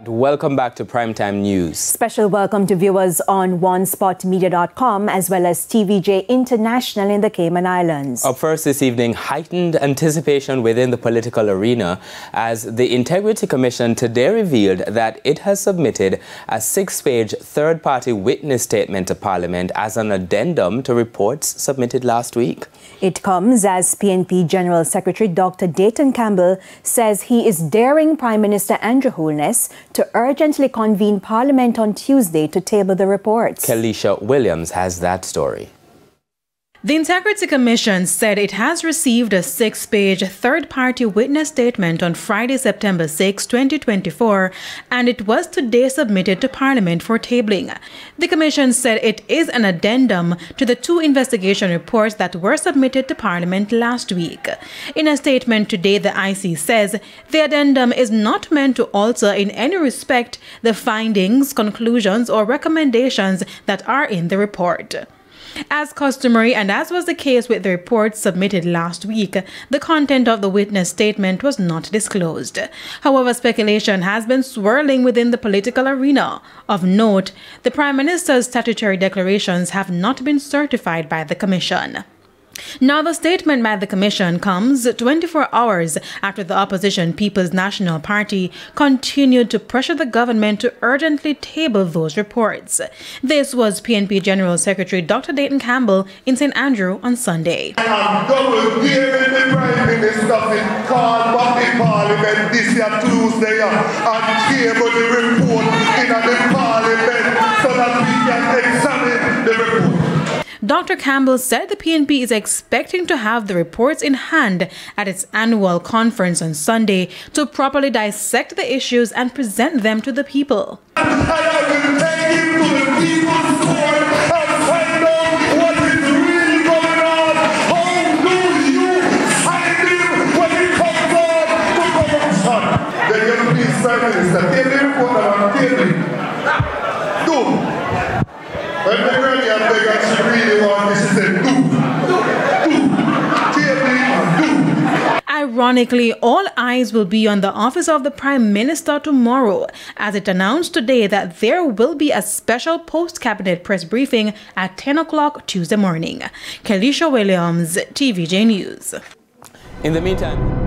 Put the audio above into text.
Welcome back to Primetime News. Special welcome to viewers on onespotmedia.com as well as TVJ International in the Cayman Islands. Up first this evening, heightened anticipation within the political arena as the Integrity Commission today revealed that it has submitted a 6-page third-party witness statement to Parliament as an addendum to reports submitted last week. It comes as PNP General Secretary Dr. Dayton Campbell says he is daring Prime Minister Andrew Holness to urgently convene Parliament on Tuesday to table the reports. Kelisha Williams has that story. The Integrity Commission said it has received a 6-page third-party witness statement on Friday, September 6, 2024, and it was today submitted to Parliament for tabling. The Commission said it is an addendum to the 2 investigation reports that were submitted to Parliament last week. In a statement today, the IC says the addendum is not meant to alter in any respect the findings, conclusions, or recommendations that are in the report. As customary and as was the case with the reports submitted last week, the content of the witness statement was not disclosed. However, speculation has been swirling within the political arena. Of note, the Prime Minister's statutory declarations have not been certified by the Commission. Now, the statement by the Commission comes 24 hours after the opposition People's National Party continued to pressure the government to urgently table those reports. This was PNP General Secretary Dr. Dayton Campbell in St. Andrew on Sunday. I am double daring the Prime Minister to call back the Parliament this year Tuesday and table the report in the Parliament so that we can examine the report. Dr. Campbell said the PNP is expecting to have the reports in hand at its annual conference on Sunday to properly dissect the issues and present them to the people. And I will take him to the people's court and find out what is really going on. How do you find him when he comes on to corruption? Then you please, Prime Minister, take the report and take it. Do. When the granny and beg and she really want this, she said, do. Ironically, all eyes will be on the office of the Prime Minister tomorrow, as it announced today that there will be a special post-cabinet press briefing at 10 o'clock Tuesday morning. Kelisha Williams, TVJ News. In the meantime,